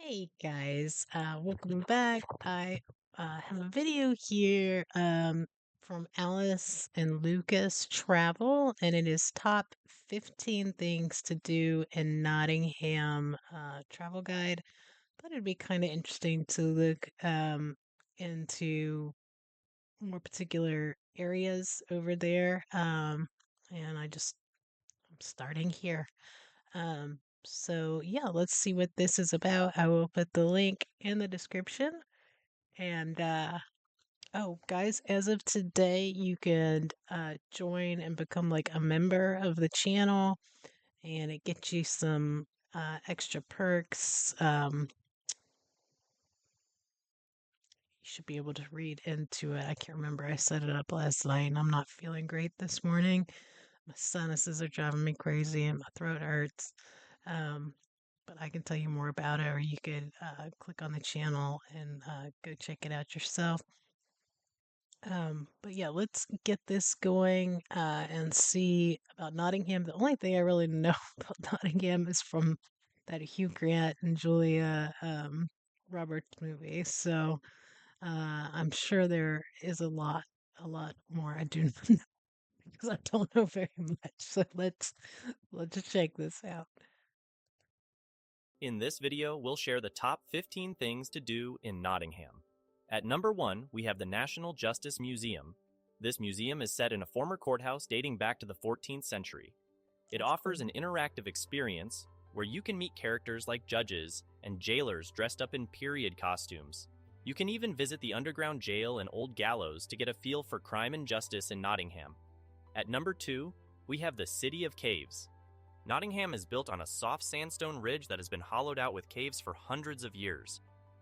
Hey guys, welcome back. I have a video here from Alice and Lucas Travel, and it is top 15 things to do in Nottingham travel guide. Thought it'd be kind of interesting to look into more particular areas over there. And I'm starting here. So yeah, let's see what this is about. I will put the link in the description. And oh, guys, as of today, you can join and become like a member of the channel, and it gets you some extra perks. You should be able to read into it. I can't remember. I set it up last night, and I'm not feeling great this morning. My sinuses are driving me crazy, and my throat hurts. Um, but I can tell you more about it, or you could click on the channel and go check it out yourself. But yeah, let's get this going and see about Nottingham. The only thing I really know about Nottingham is from that Hugh Grant and Julia Roberts movie. So I'm sure there is a lot more I do not know because I don't know very much. So let's check this out. In this video, we'll share the top 15 things to do in Nottingham. At number 1, we have the National Justice Museum. This museum is set in a former courthouse dating back to the 14th century. It offers an interactive experience where you can meet characters like judges and jailers dressed up in period costumes. You can even visit the underground jail and old gallows to get a feel for crime and justice in Nottingham. At number 2, we have the City of Caves. Nottingham is built on a soft sandstone ridge that has been hollowed out with caves for hundreds of years.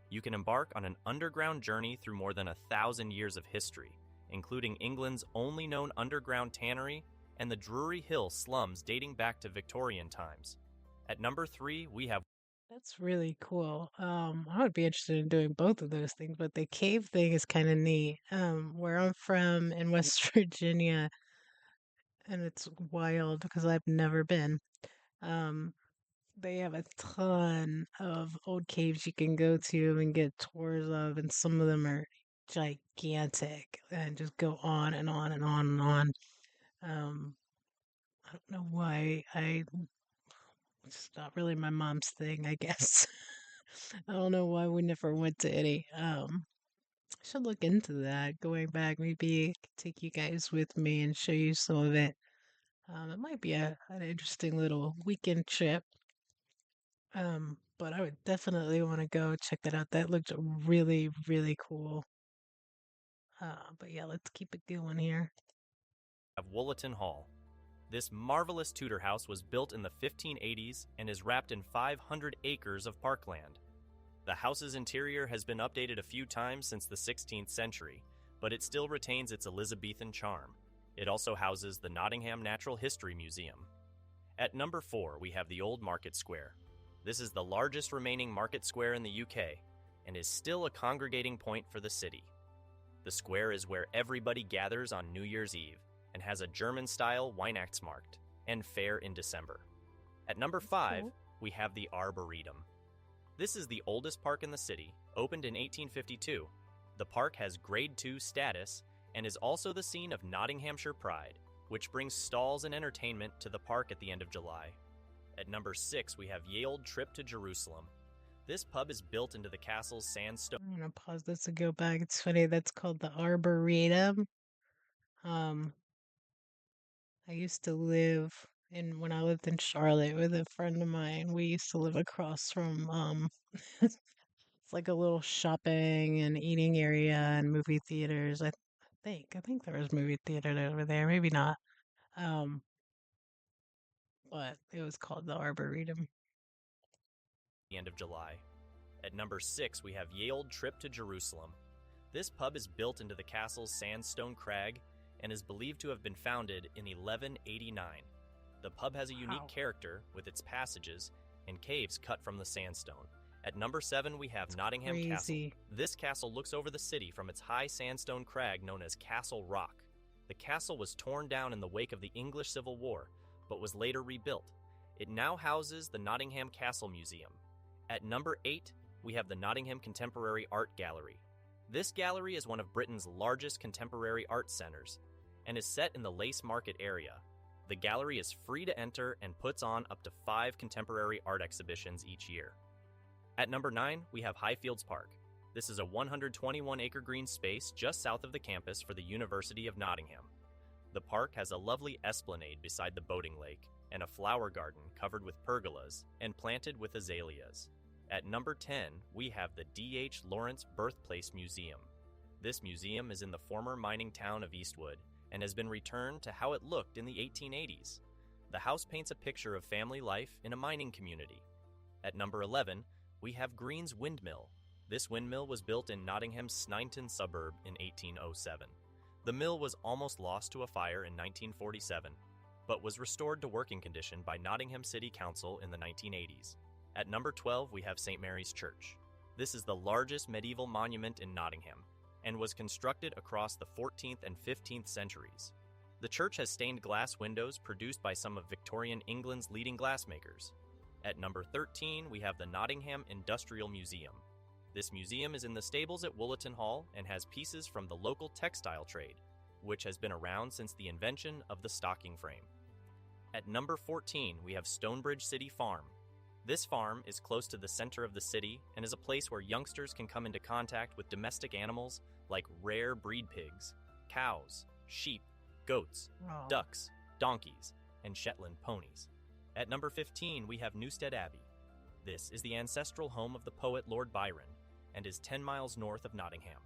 You can embark on an underground journey through more than 1,000 years of history, including England's only known underground tannery and the Drury Hill slums dating back to Victorian times. At number 3, we have That's really cool. I would be interested in doing both of those things, but the cave thing is kind of neat. Where I'm from in West Virginia, and it's wild because I've never been. Um, they have a ton of old caves you can go to and get tours of, and some of them are gigantic and just go on and on and on and on. Um, I don't know why it's not really my mom's thing, I guess. I don't know why we never went to any. I should look into that. Going back, maybe I could take you guys with me and show you some of it. It might be an interesting little weekend trip. But I would definitely want to go check that out. That looked really, really cool. But yeah, let's keep it going here. Wollaton Hall. This marvelous Tudor house was built in the 1580s and is wrapped in 500 acres of parkland. The house's interior has been updated a few times since the 16th century, but it still retains its Elizabethan charm. It also houses the Nottingham Natural History Museum. At number 4, we have the Old Market Square. This is the largest remaining market square in the UK and is still a congregating point for the city. The square is where everybody gathers on New Year's Eve and has a German-style Weihnachtsmarkt and fair in December. At number 5, we have the Arboretum. This is the oldest park in the city, opened in 1852. The park has Grade 2 status and is also the scene of Nottinghamshire Pride, which brings stalls and entertainment to the park at the end of July. At number 6, we have Ye Olde Trip to Jerusalem. This pub is built into the castle's sandstone. I'm gonna pause this and go back. It's funny, that's called the Arboretum. Um, I used to live when I lived in Charlotte with a friend of mine. We used to live across from it's like a little shopping and eating area and movie theaters. I think there was movie theater over there, maybe not. Um, but it was called the Arboretum. The end of July. At number 6, we have Ye Olde Trip to Jerusalem. This pub is built into the castle's sandstone crag and is believed to have been founded in 1189. The pub has a unique character with its passages and caves cut from the sandstone. At number 7, we have Nottingham Castle. This castle looks over the city from its high sandstone crag known as Castle Rock. The castle was torn down in the wake of the English Civil War, but was later rebuilt. It now houses the Nottingham Castle Museum. At number 8, we have the Nottingham Contemporary Art Gallery. This gallery is one of Britain's largest contemporary art centers and is set in the Lace Market area. The gallery is free to enter and puts on up to 5 contemporary art exhibitions each year. At number 9, we have Highfields Park. This is a 121-acre green space just south of the campus for the University of Nottingham. The park has a lovely esplanade beside the boating lake and a flower garden covered with pergolas and planted with azaleas. At number 10, we have the D.H. Lawrence Birthplace Museum. This museum is in the former mining town of Eastwood and has been returned to how it looked in the 1880s. The house paints a picture of family life in a mining community. At number 11, we have Green's Windmill. This windmill was built in Nottingham's Sneinton suburb in 1807. The mill was almost lost to a fire in 1947, but was restored to working condition by Nottingham City Council in the 1980s. At number 12, we have St. Mary's Church. This is the largest medieval monument in Nottingham and was constructed across the 14th and 15th centuries. The church has stained glass windows produced by some of Victorian England's leading glassmakers. At number 13, we have the Nottingham Industrial Museum. This museum is in the stables at Woollerton Hall and has pieces from the local textile trade, which has been around since the invention of the stocking frame. At number 14, we have Stonebridge City Farm. This farm is close to the center of the city and is a place where youngsters can come into contact with domestic animals like rare breed pigs, cows, sheep, goats, Oh, ducks, donkeys, and Shetland ponies. At number 15, we have Newstead Abbey. This is the ancestral home of the poet Lord Byron and is 10 miles north of Nottingham.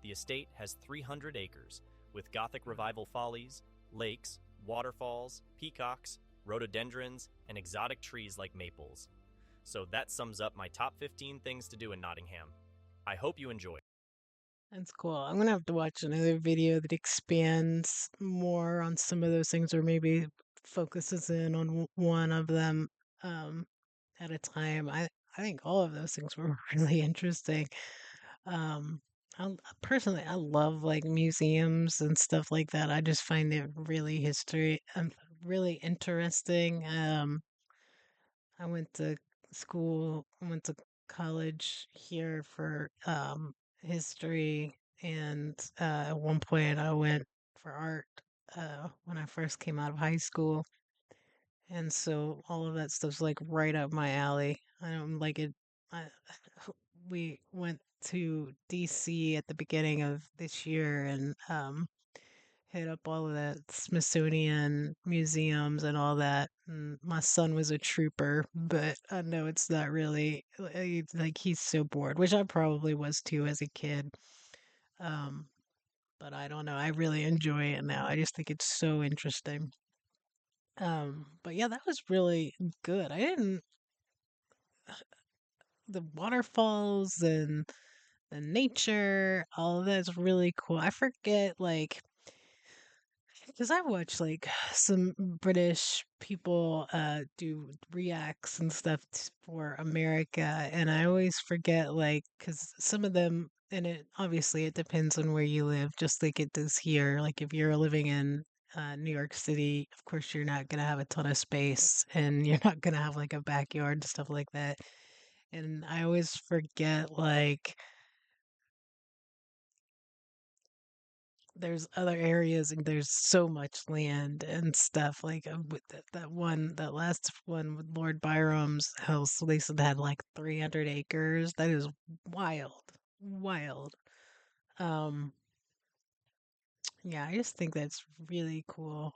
The estate has 300 acres, with Gothic Revival follies, lakes, waterfalls, peacocks, rhododendrons, and exotic trees like maples. So that sums up my top 15 things to do in Nottingham. I hope you enjoy. that's cool. I'm gonna have to watch another video that expands more on some of those things, or maybe focuses in on one of them um, at a time. I think all of those things were really interesting. Um, personally, I love like museums and stuff like that. I just find it really really interesting. I went to college here for history, and at one point I went for art when I first came out of high school, and so all of that stuff's like right up my alley. I don't like it. I, we went to DC at the beginning of this year and hit up all of that Smithsonian museums and all that. And my son was a trooper, but I know it's not really like he's so bored, which I probably was too as a kid. Um, but I don't know. I really enjoy it now. I just think it's so interesting. But yeah, that was really good. I didn't the waterfalls and the nature, all of that's really cool. I forget like because I watch like some British people do reacts and stuff for America, and I always forget like because some of them, and it obviously it depends on where you live, just like it does here. Like if you're living in New York City, of course you're not gonna have a ton of space, and you're not gonna have like a backyard and stuff like that. And I always forget like there's other areas and there's so much land and stuff like with that last one with Lord Byram's house they said had like 300 acres. That is wild. um yeah, I just think that's really cool.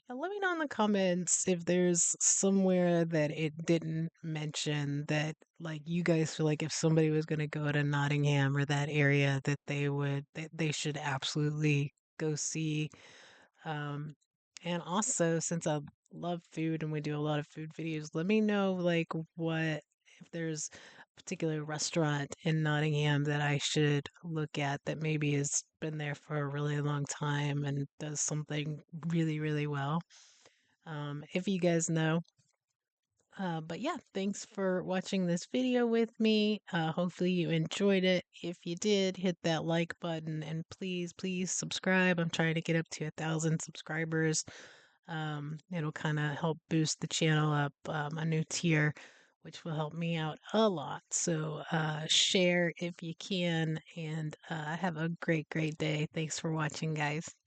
And let me know in the comments if there's somewhere that it didn't mention that like you guys feel like if somebody was going to go to Nottingham or that area that they should absolutely go see. Um, and also since I love food and we do a lot of food videos, let me know like what if there's a particular restaurant in Nottingham that I should look at that maybe has been there for a really long time and does something really well. If you guys know. But yeah, thanks for watching this video with me. Hopefully you enjoyed it. If you did, hit that like button and please subscribe. I'm trying to get up to 1,000 subscribers. It'll kind of help boost the channel up, a new tier which will help me out a lot. So share if you can, and have a great, great day. Thanks for watching, guys.